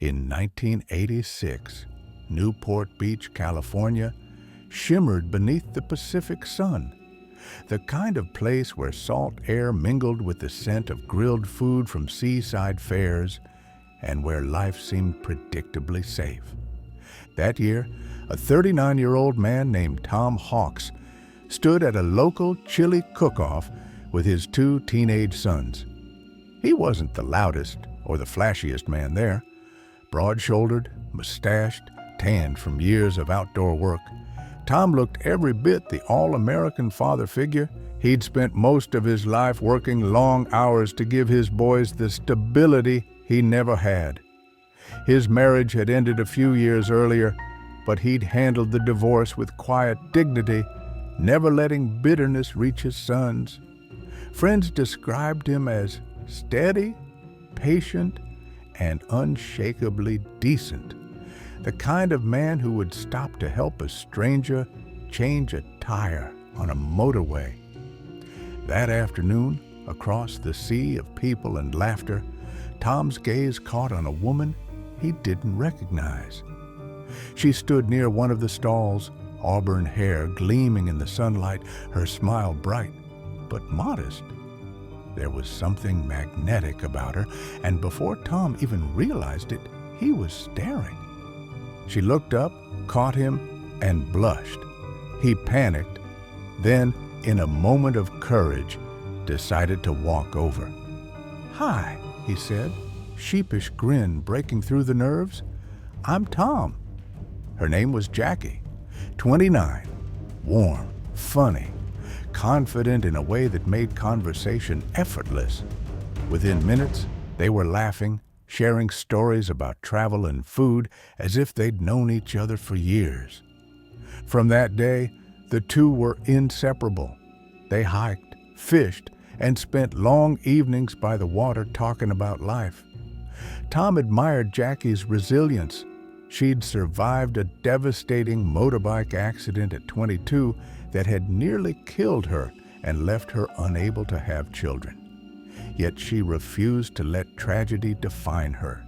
In 1986, Newport Beach, California, shimmered beneath the Pacific sun, the kind of place where salt air mingled with the scent of grilled food from seaside fairs and where life seemed predictably safe. That year, a 39-year-old man named Tom Hawks stood at a local chili cook-off with his two teenage sons. He wasn't the loudest or the flashiest man there. Broad-shouldered, mustached, tanned from years of outdoor work, Tom looked every bit the all-American father figure. He'd spent most of his life working long hours to give his boys the stability he never had. His marriage had ended a few years earlier, but he'd handled the divorce with quiet dignity, never letting bitterness reach his sons. Friends described him as steady, patient, and unshakably decent, the kind of man who would stop to help a stranger change a tire on a motorway. That afternoon, across the sea of people and laughter, Tom's gaze caught on a woman he didn't recognize. She stood near one of the stalls, auburn hair gleaming in the sunlight, her smile bright but modest. There was something magnetic about her, and before Tom even realized it, he was staring. She looked up, caught him, and blushed. He panicked, then, in a moment of courage, decided to walk over. "Hi," he said, sheepish grin breaking through the nerves. "I'm Tom." Her name was Jackie, 29, warm, funny, confident in a way that made conversation effortless. Within minutes, they were laughing, sharing stories about travel and food as if they'd known each other for years. From that day, the two were inseparable. They hiked, fished, and spent long evenings by the water talking about life. Tom admired Jackie's resilience. She'd survived a devastating motorbike accident at 22 that had nearly killed her and left her unable to have children. Yet she refused to let tragedy define her.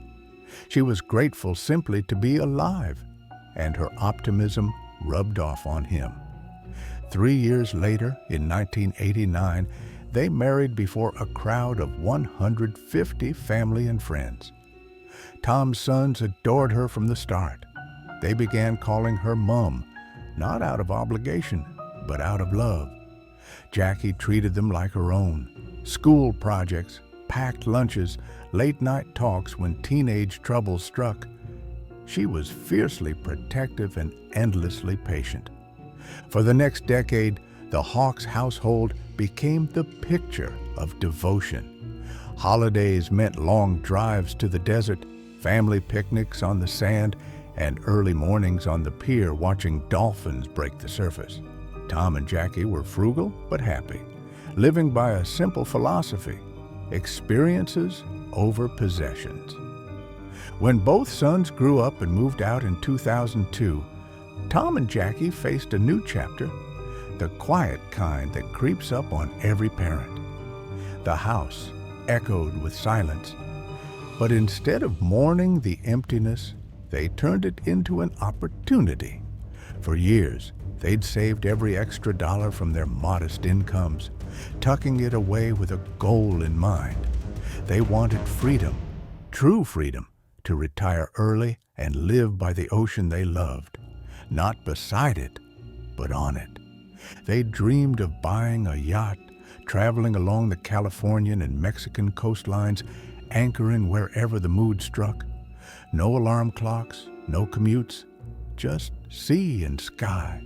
She was grateful simply to be alive, and her optimism rubbed off on him. 3 years later, in 1989, they married before a crowd of 150 family and friends. Tom's sons adored her from the start. They began calling her Mum, not out of obligation, but out of love. Jackie treated them like her own. School projects, packed lunches, late-night talks when teenage trouble struck. She was fiercely protective and endlessly patient. For the next decade, the Hawks household became the picture of devotion. Holidays meant long drives to the desert, family picnics on the sand, and early mornings on the pier watching dolphins break the surface. Tom and Jackie were frugal but happy, living by a simple philosophy: experiences over possessions. When both sons grew up and moved out in 2002, Tom and Jackie faced a new chapter, the quiet kind that creeps up on every parent. The house echoed with silence, but instead of mourning the emptiness, they turned it into an opportunity. For years, they'd saved every extra dollar from their modest incomes, tucking it away with a goal in mind. They wanted freedom, true freedom, to retire early and live by the ocean they loved, not beside it, but on it. They dreamed of buying a yacht, traveling along the Californian and Mexican coastlines, anchoring wherever the mood struck. No alarm clocks, no commutes, just sea and sky.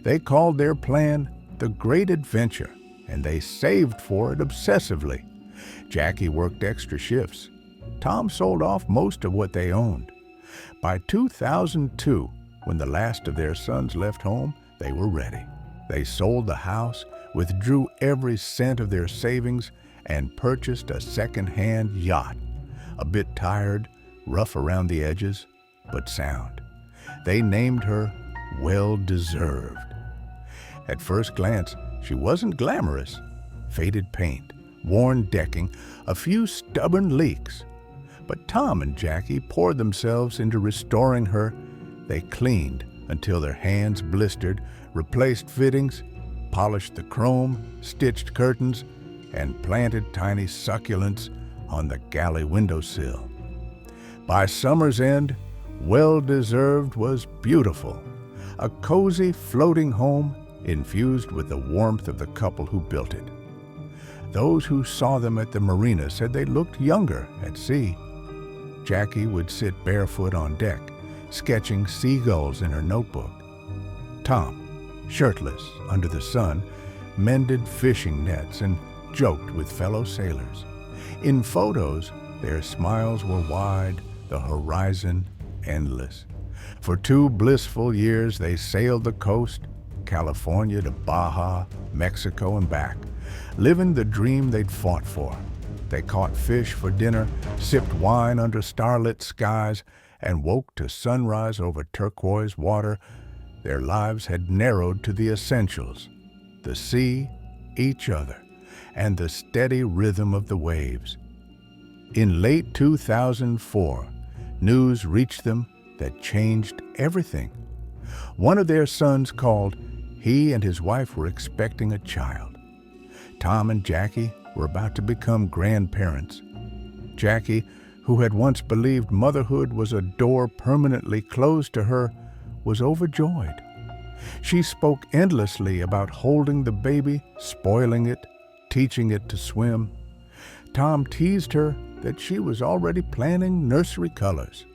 They called their plan the Great Adventure, and they saved for it obsessively. Jackie worked extra shifts. Tom sold off most of what they owned. By 2002, when the last of their sons left home, they were ready. They sold the house, withdrew every cent of their savings, and purchased a second-hand yacht. A bit tired, rough around the edges, but sound. They named her Well-Deserved. At first glance, she wasn't glamorous. Faded paint, worn decking, a few stubborn leaks. But Tom and Jackie poured themselves into restoring her. They cleaned until their hands blistered, replaced fittings, polished the chrome, stitched curtains, and planted tiny succulents on the galley windowsill. By summer's end, Well-Deserved was beautiful, a cozy floating home infused with the warmth of the couple who built it. Those who saw them at the marina said they looked younger at sea. Jackie would sit barefoot on deck, sketching seagulls in her notebook. Tom, shirtless under the sun, mended fishing nets and joked with fellow sailors. In photos, their smiles were wide, the horizon endless. For 2 blissful years, they sailed the coast, California to Baja, Mexico and back, living the dream they'd fought for. They caught fish for dinner, sipped wine under starlit skies, and woke to sunrise over turquoise water. Their lives had narrowed to the essentials: the sea, each other, and the steady rhythm of the waves. In late 2004, news reached them that changed everything. One of their sons called. He and his wife were expecting a child. Tom and Jackie were about to become grandparents. Jackie, who had once believed motherhood was a door permanently closed to her, was overjoyed. She spoke endlessly about holding the baby, spoiling it, teaching it to swim. Tom teased her that she was already planning nursery colors.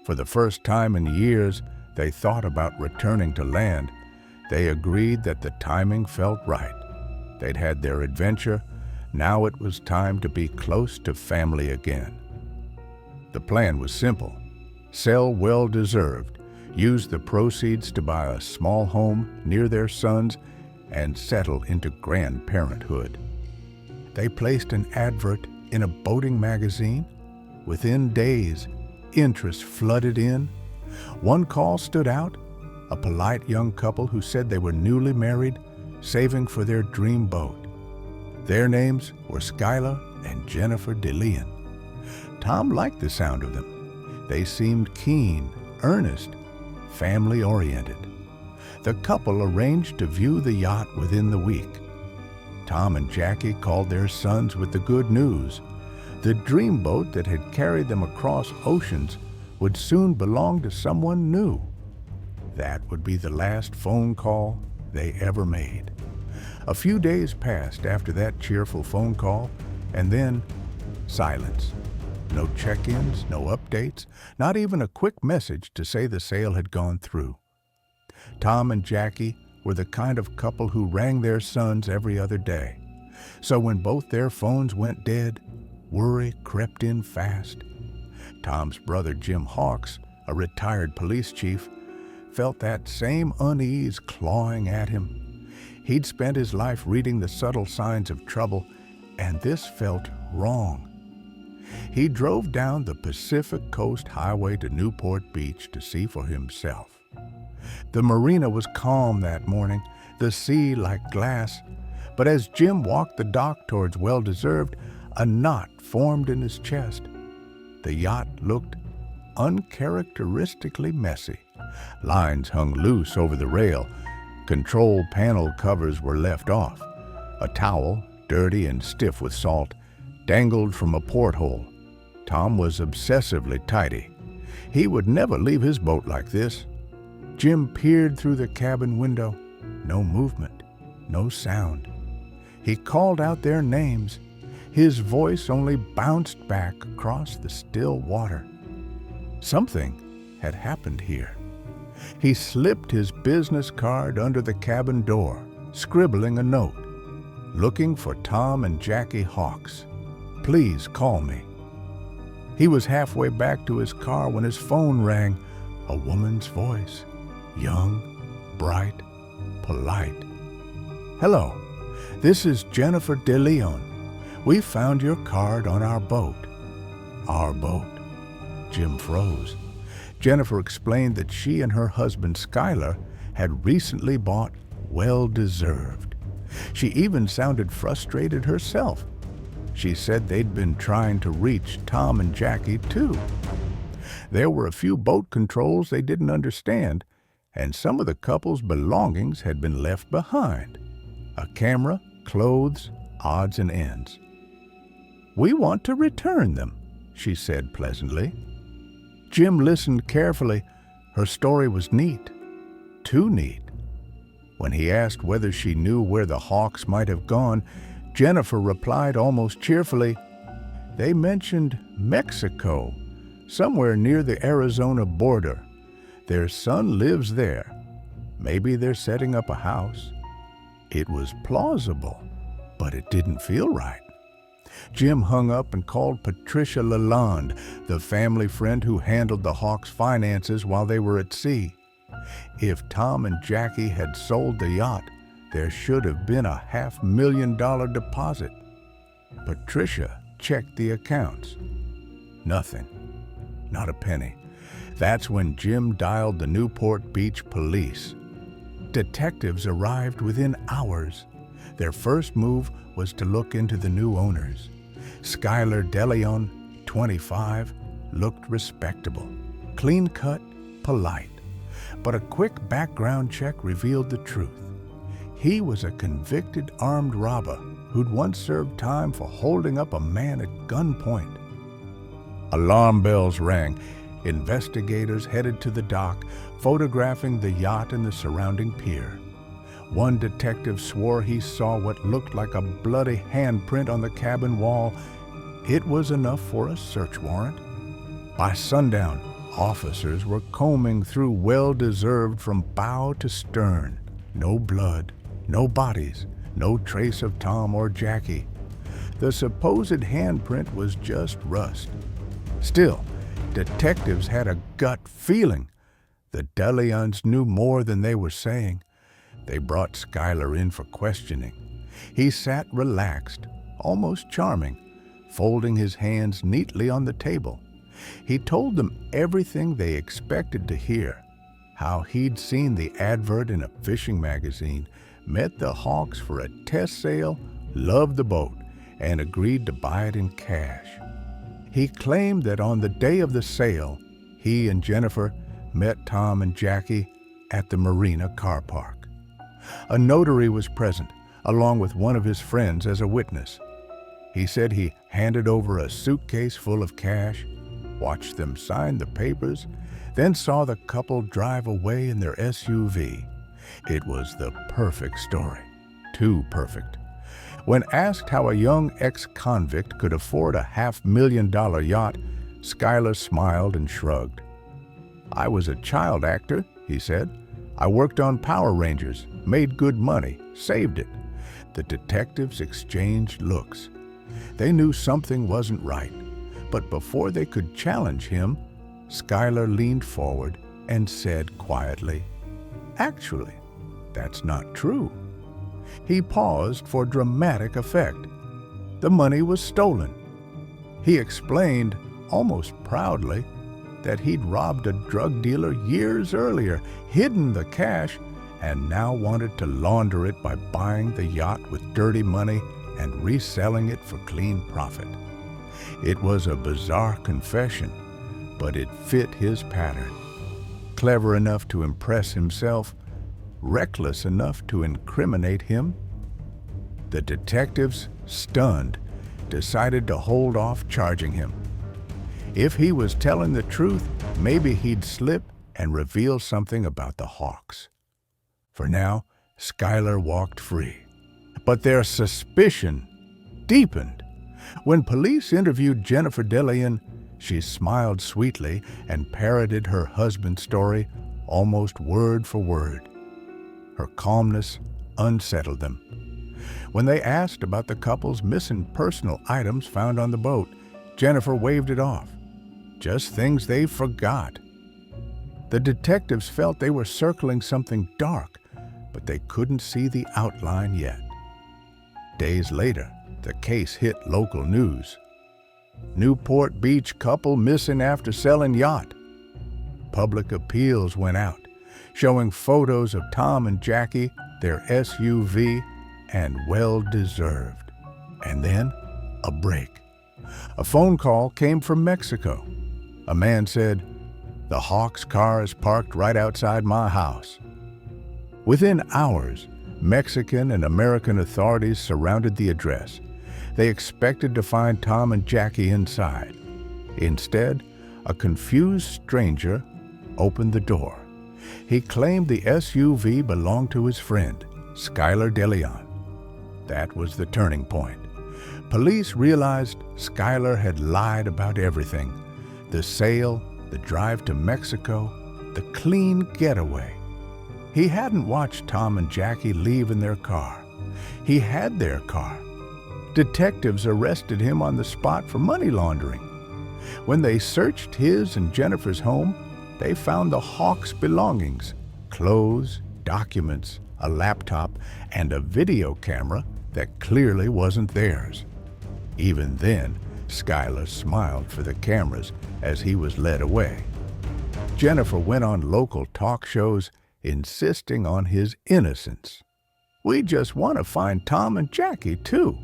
For the first time in years, they thought about returning to land. They agreed that the timing felt right. They'd had their adventure. Now it was time to be close to family again. The plan was simple: sell Well-Deserved, use the proceeds to buy a small home near their sons, and settle into grandparenthood. They placed an advert in a boating magazine. Within days, interest flooded in. One call stood out: a polite young couple who said they were newly married, saving for their dream boat. Their names were Skylar and Jennifer DeLeon. Tom liked the sound of them. They seemed keen, earnest, family-oriented. The couple arranged to view the yacht within the week. Tom and Jackie called their sons with the good news. The dream boat that had carried them across oceans would soon belong to someone new. That would be the last phone call they ever made. A few days passed after that cheerful phone call, and then silence. No check-ins, no updates, not even a quick message to say the sale had gone through. Tom and Jackie were the kind of couple who rang their sons every other day. So when both their phones went dead, worry crept in fast. Tom's brother Jim Hawks, a retired police chief, felt that same unease clawing at him. He'd spent his life reading the subtle signs of trouble, and this felt wrong. He drove down the Pacific Coast Highway to Newport Beach to see for himself. The marina was calm that morning, the sea like glass, but as Jim walked the dock towards Well-Deserved, a knot formed in his chest. The yacht looked uncharacteristically messy. Lines hung loose over the rail. Control panel covers were left off. A towel, dirty and stiff with salt, dangled from a porthole. Tom was obsessively tidy. He would never leave his boat like this. Jim peered through the cabin window. No movement, no sound. He called out their names. His voice only bounced back across the still water. Something had happened here. He slipped his business card under the cabin door, scribbling a note. Looking for Tom and Jackie Hawks. Please call me. He was halfway back to his car when his phone rang. A woman's voice. Young, bright, polite. Hello, this is Jennifer DeLeon. We found your card on our boat. Our boat. Jim froze. Jennifer explained that she and her husband Skylar had recently bought Well-Deserved. She even sounded frustrated herself. She said they'd been trying to reach Tom and Jackie, too. There were a few boat controls they didn't understand, and some of the couple's belongings had been left behind. A camera, clothes, odds and ends. "We want to return them," she said pleasantly. Jim listened carefully. Her story was neat. Too neat. When he asked whether she knew where the Hawks might have gone, Jennifer replied almost cheerfully, "They mentioned Mexico, somewhere near the Arizona border. Their son lives there. Maybe they're setting up a house." It was plausible, but it didn't feel right. Jim hung up and called Patricia Lalonde, the family friend who handled the Hawks' finances while they were at sea. If Tom and Jackie had sold the yacht, there should have been a $500,000 deposit. Patricia checked the accounts. Nothing. Not a penny. That's when Jim dialed the Newport Beach police. Detectives arrived within hours. Their first move was to look into the new owners. Skylar DeLeon, 25, looked respectable, clean-cut, polite. But a quick background check revealed the truth. He was a convicted armed robber who'd once served time for holding up a man at gunpoint. Alarm bells rang. Investigators headed to the dock, photographing the yacht and the surrounding pier. One detective swore he saw what looked like a bloody handprint on the cabin wall. It was enough for a search warrant. By sundown, officers were combing through well-deserved from bow to stern. No blood, no bodies, no trace of Tom or Jackie. The supposed handprint was just rust. Still, detectives had a gut feeling. The DeLeons knew more than they were saying. They brought Skylar in for questioning. He sat relaxed, almost charming, folding his hands neatly on the table. He told them everything they expected to hear. How he'd seen the advert in a fishing magazine, met the Hawks for a test sail, loved the boat, and agreed to buy it in cash. He claimed that on the day of the sale, he and Jennifer met Tom and Jackie at the marina car park. A notary was present, along with one of his friends as a witness. He said he handed over a suitcase full of cash, watched them sign the papers, then saw the couple drive away in their SUV. It was the perfect story. Too perfect. When asked how a young ex-convict could afford a $500,000 yacht, Skylar smiled and shrugged. "I was a child actor," he said. "I worked on Power Rangers, made good money, saved it." The detectives exchanged looks. They knew something wasn't right, but before they could challenge him, Skylar leaned forward and said quietly, "Actually, that's not true." He paused for dramatic effect. The money was stolen. He explained, almost proudly, that he'd robbed a drug dealer years earlier, hidden the cash, and now wanted to launder it by buying the yacht with dirty money and reselling it for clean profit. It was a bizarre confession, but it fit his pattern. Clever enough to impress himself, reckless enough to incriminate him. The detectives, stunned, decided to hold off charging him. If he was telling the truth, maybe he'd slip and reveal something about the Hawks. For now, Skylar walked free. But their suspicion deepened. When police interviewed Jennifer DeLeon, she smiled sweetly and parroted her husband's story almost word for word. Her calmness unsettled them. When they asked about the couple's missing personal items found on the boat, Jennifer waved it off. Just things they forgot. The detectives felt they were circling something dark, but they couldn't see the outline yet. Days later, the case hit local news. Newport Beach couple missing after selling yacht. Public appeals went out, showing photos of Tom and Jackie, their SUV, and well-deserved. And then a break. A phone call came from Mexico. A man said, "The Hawks car is parked right outside my house." Within hours, Mexican and American authorities surrounded the address. They expected to find Tom and Jackie inside. Instead, a confused stranger opened the door. He claimed the SUV belonged to his friend, Skylar DeLeon. That was the turning point. Police realized Skylar had lied about everything: the sale, the drive to Mexico, the clean getaway. He hadn't watched Tom and Jackie leave in their car. He had their car. Detectives arrested him on the spot for money laundering. When they searched his and Jennifer's home, they found the Hawks' belongings: clothes, documents, a laptop, and a video camera that clearly wasn't theirs. Even then, Skylar smiled for the cameras as he was led away. Jennifer went on local talk shows insisting on his innocence. "We just want to find Tom and Jackie, too,"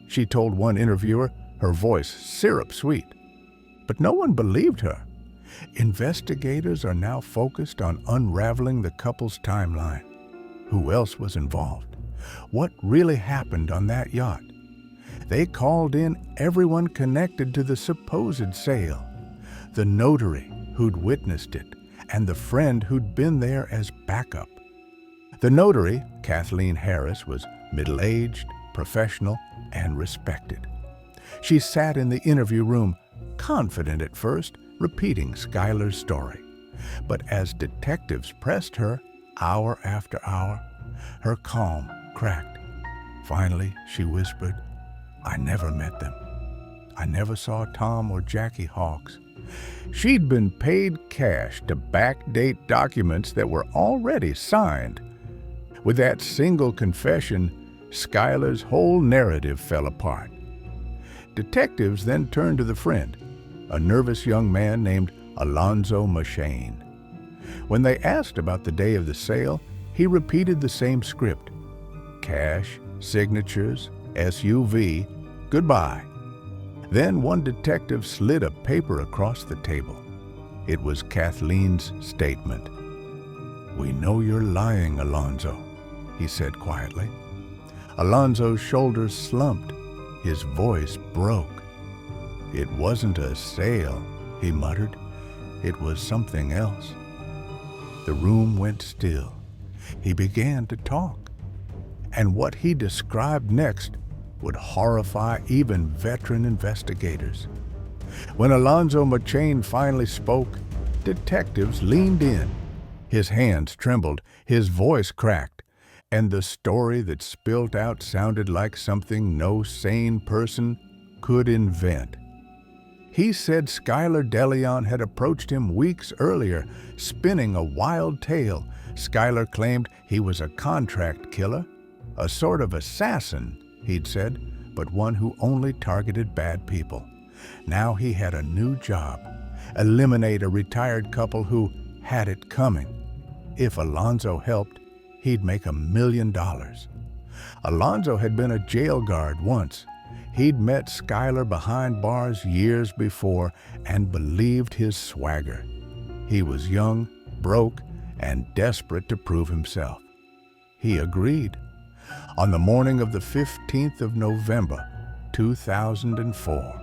she told one interviewer, her voice syrup-sweet. But no one believed her. Investigators are now focused on unraveling the couple's timeline. Who else was involved? What really happened on that yacht? They called in everyone connected to the supposed sale: the notary who'd witnessed it, and the friend who'd been there as backup. The notary, Kathleen Harris, was middle-aged, professional, and respected. She sat in the interview room, confident at first, repeating Skylar's story. But as detectives pressed her, hour after hour, her calm cracked. Finally, she whispered, "I never met them. I never saw Tom or Jackie Hawks." She'd been paid cash to backdate documents that were already signed. With that single confession, Skylar's whole narrative fell apart. Detectives then turned to the friend, a nervous young man named Alonzo Machane. When they asked about the day of the sale, he repeated the same script: cash, signatures, SUV, goodbye. Then one detective slid a paper across the table. It was Kathleen's statement. "We know you're lying, Alonzo," he said quietly. Alonzo's shoulders slumped. His voice broke. "It wasn't a sale," he muttered. "It was something else." The room went still. He began to talk. And what he described next would horrify even veteran investigators. When Alonzo Machane finally spoke, detectives leaned in. His hands trembled, his voice cracked, and the story that spilled out sounded like something no sane person could invent. He said Skylar DeLeon had approached him weeks earlier, spinning a wild tale. Skylar claimed he was a contract killer, a sort of assassin, he'd said, but one who only targeted bad people. Now he had a new job: eliminate a retired couple who had it coming. If Alonzo helped, he'd make $1 million. Alonzo had been a jail guard once. He'd met Skylar behind bars years before and believed his swagger. He was young, broke, and desperate to prove himself. He agreed. On the morning of the 15th of November, 2004,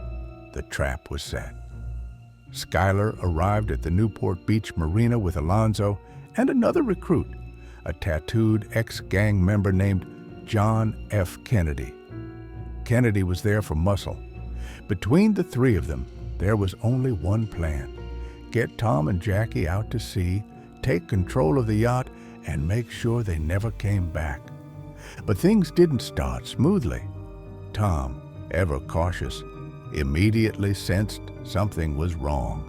the trap was set. Skylar arrived at the Newport Beach Marina with Alonzo and another recruit, a tattooed ex-gang member named John F. Kennedy. Kennedy was there for muscle. Between the three of them, there was only one plan: get Tom and Jackie out to sea, take control of the yacht, and make sure they never came back. But things didn't start smoothly. Tom, ever cautious, immediately sensed something was wrong.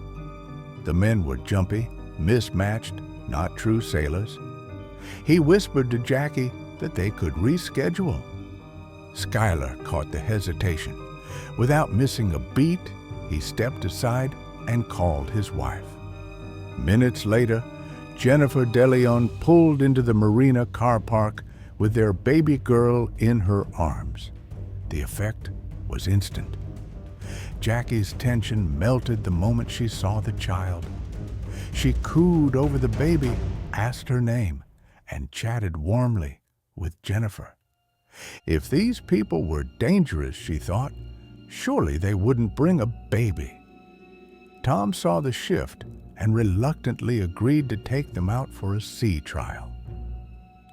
The men were jumpy, mismatched, not true sailors. He whispered to Jackie that they could reschedule. Skylar caught the hesitation. Without missing a beat, he stepped aside and called his wife. Minutes later, Jennifer DeLeon pulled into the marina car park with their baby girl in her arms. The effect was instant. Jackie's tension melted the moment she saw the child. She cooed over the baby, asked her name, and chatted warmly with Jennifer. If these people were dangerous, she thought, surely they wouldn't bring a baby. Tom saw the shift and reluctantly agreed to take them out for a sea trial.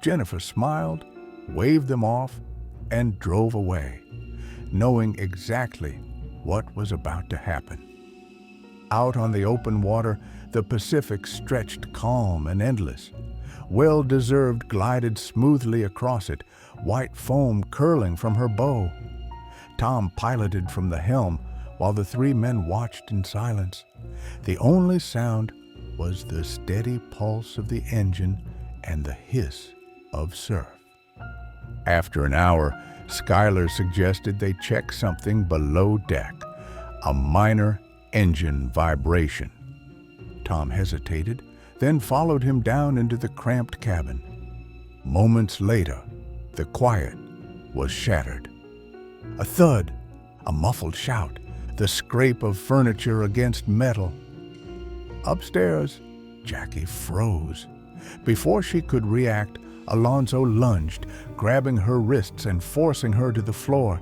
Jennifer smiled, waved them off, and drove away, knowing exactly what was about to happen. Out on the open water, the Pacific stretched calm and endless. Well-Deserved glided smoothly across it, white foam curling from her bow. Tom piloted from the helm while the three men watched in silence. The only sound was the steady pulse of the engine and the hiss of surf. After an hour, Schuyler suggested they check something below deck, a minor engine vibration. Tom hesitated, then followed him down into the cramped cabin. Moments later, the quiet was shattered. A thud, a muffled shout, the scrape of furniture against metal. Upstairs, Jackie froze. Before she could react, Alonzo lunged, grabbing her wrists and forcing her to the floor.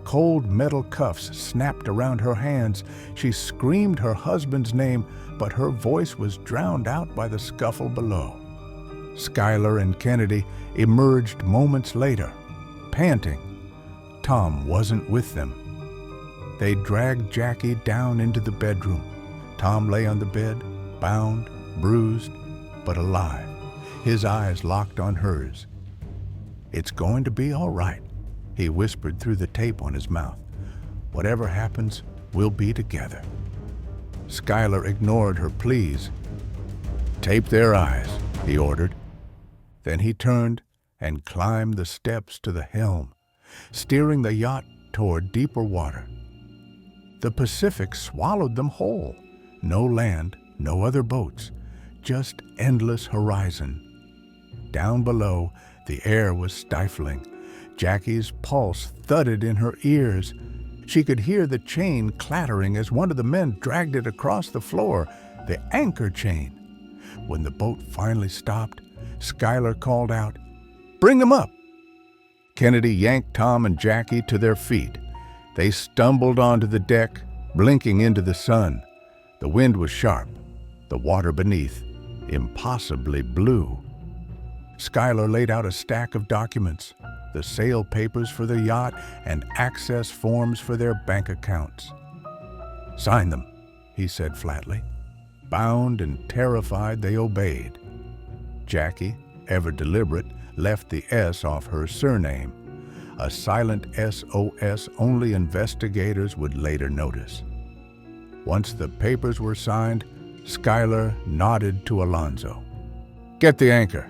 Cold metal cuffs snapped around her hands. She screamed her husband's name, but her voice was drowned out by the scuffle below. Schuyler and Kennedy emerged moments later, panting. Tom wasn't with them. They dragged Jackie down into the bedroom. Tom lay on the bed, bound, bruised, but alive, his eyes locked on hers. "It's going to be all right," he whispered through the tape on his mouth. "Whatever happens, we'll be together." Schuyler ignored her pleas. "Tape their eyes," he ordered. Then he turned and climbed the steps to the helm, steering the yacht toward deeper water. The Pacific swallowed them whole. No land, no other boats, just endless horizon. Down below, the air was stifling. Jackie's pulse thudded in her ears. She could hear the chain clattering as one of the men dragged it across the floor, the anchor chain. When the boat finally stopped, Schuyler called out, "Bring them up!" Kennedy yanked Tom and Jackie to their feet. They stumbled onto the deck, blinking into the sun. The wind was sharp, the water beneath impossibly blue. Schuyler laid out a stack of documents, the sale papers for the yacht and access forms for their bank accounts. "Sign them," he said flatly. Bound and terrified, they obeyed. Jackie, ever deliberate, left the S off her surname, a silent SOS only investigators would later notice. Once the papers were signed, Schuyler nodded to Alonzo. "Get the anchor."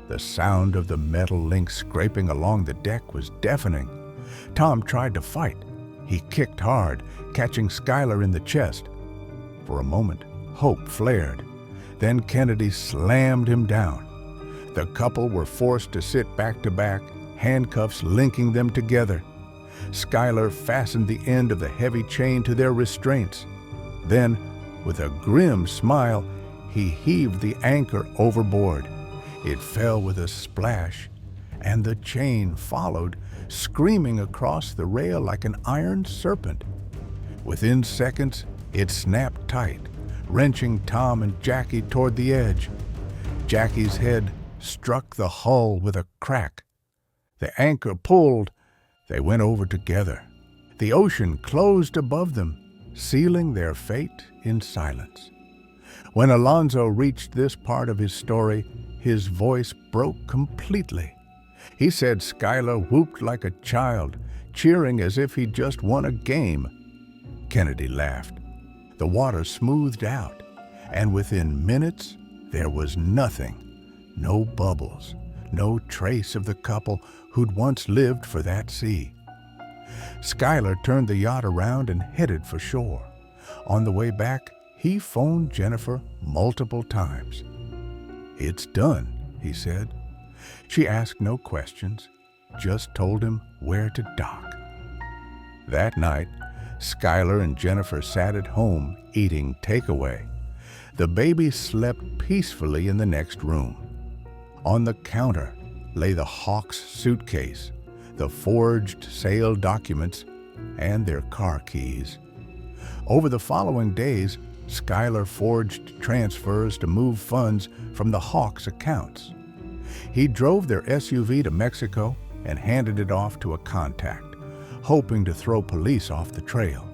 The sound of the metal link scraping along the deck was deafening. Tom tried to fight. He kicked hard, catching Schuyler in the chest. For a moment, hope flared. Then Kennedy slammed him down. The couple were forced to sit back to back, handcuffs linking them together. Schuyler fastened the end of the heavy chain to their restraints. Then, with a grim smile, he heaved the anchor overboard. It fell with a splash, and the chain followed, screaming across the rail like an iron serpent. Within seconds, it snapped tight, wrenching Tom and Jackie toward the edge. Jackie's head struck the hull with a crack. The anchor pulled. They went over together. The ocean closed above them, sealing their fate in silence. When Alonzo reached this part of his story, his voice broke completely. He said Schuyler whooped like a child, cheering as if he'd just won a game. Kennedy laughed. The water smoothed out, and within minutes there was nothing. No bubbles, no trace of the couple who'd once lived for that sea. Schuyler turned the yacht around and headed for shore. On the way back, he phoned Jennifer multiple times. "It's done," he said. She asked no questions, just told him where to dock. That night, Skylar and Jennifer sat at home eating takeaway. The baby slept peacefully in the next room. On the counter lay the Hawks suitcase, the forged sale documents, and their car keys. Over the following days, Skylar forged transfers to move funds from the Hawks accounts. He drove their SUV to Mexico and handed it off to a contact, hoping to throw police off the trail.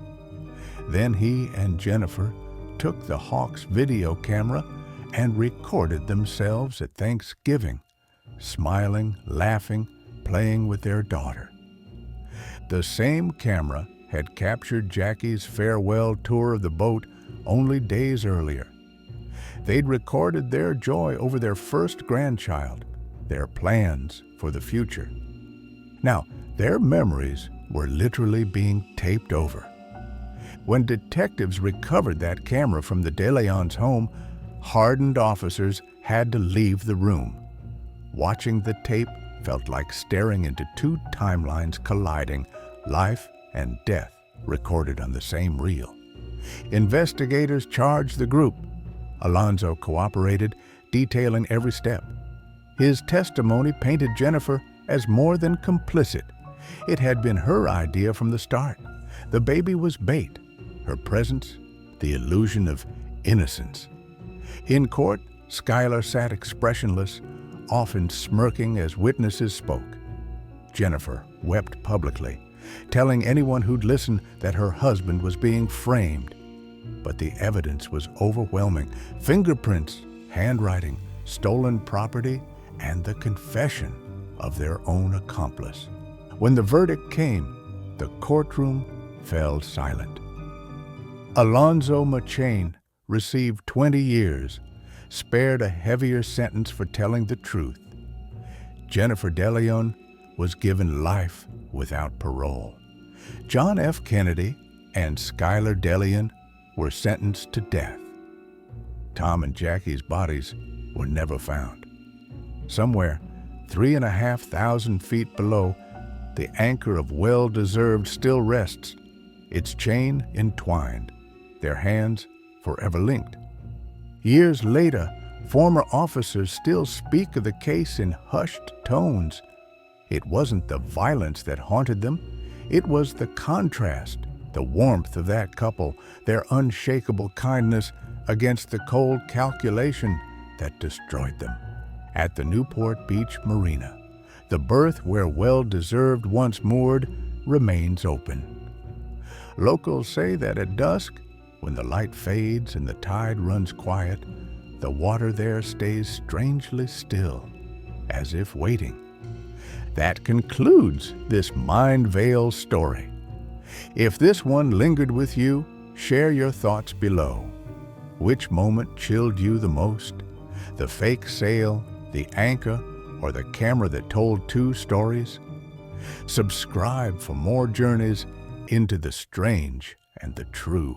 Then he and Jennifer took the Hawks video camera and recorded themselves at Thanksgiving, smiling, laughing, playing with their daughter. The same camera had captured Jackie's farewell tour of the boat only days earlier. They'd recorded their joy over their first grandchild, their plans for the future. Now, their memories were literally being taped over. When detectives recovered that camera from the De Leon's home, hardened officers had to leave the room. Watching the tape felt like staring into two timelines colliding, life and death recorded on the same reel. Investigators charged the group. Alonzo cooperated, detailing every step. His testimony painted Jennifer as more than complicit. It had been her idea from the start. The baby was bait, her presence the illusion of innocence. In court, Skylar sat expressionless, often smirking as witnesses spoke. Jennifer wept publicly, telling anyone who'd listen that her husband was being framed. But the evidence was overwhelming: fingerprints, handwriting, stolen property, and the confession of their own accomplice. When the verdict came, the courtroom fell silent. Alonzo McChain received 20 years, spared a heavier sentence for telling the truth. Jennifer De Leon was given life without parole. John F. Kennedy and Skylar De Leon were sentenced to death. Tom and Jackie's bodies were never found. Somewhere 3,500 feet below, the anchor of well-deserved still rests, its chain entwined, their hands forever linked. Years later, former officers still speak of the case in hushed tones. It wasn't the violence that haunted them, it was the contrast, the warmth of that couple, their unshakable kindness against the cold calculation that destroyed them. At the Newport Beach Marina, the berth where well-deserved once moored remains open. Locals say that at dusk, when the light fades and the tide runs quiet, the water there stays strangely still, as if waiting. That concludes this MindVeil story. If this one lingered with you, share your thoughts below. Which moment chilled you the most? The fake sail, the anchor, or the camera that told two stories? Subscribe for more journeys into the strange and the true.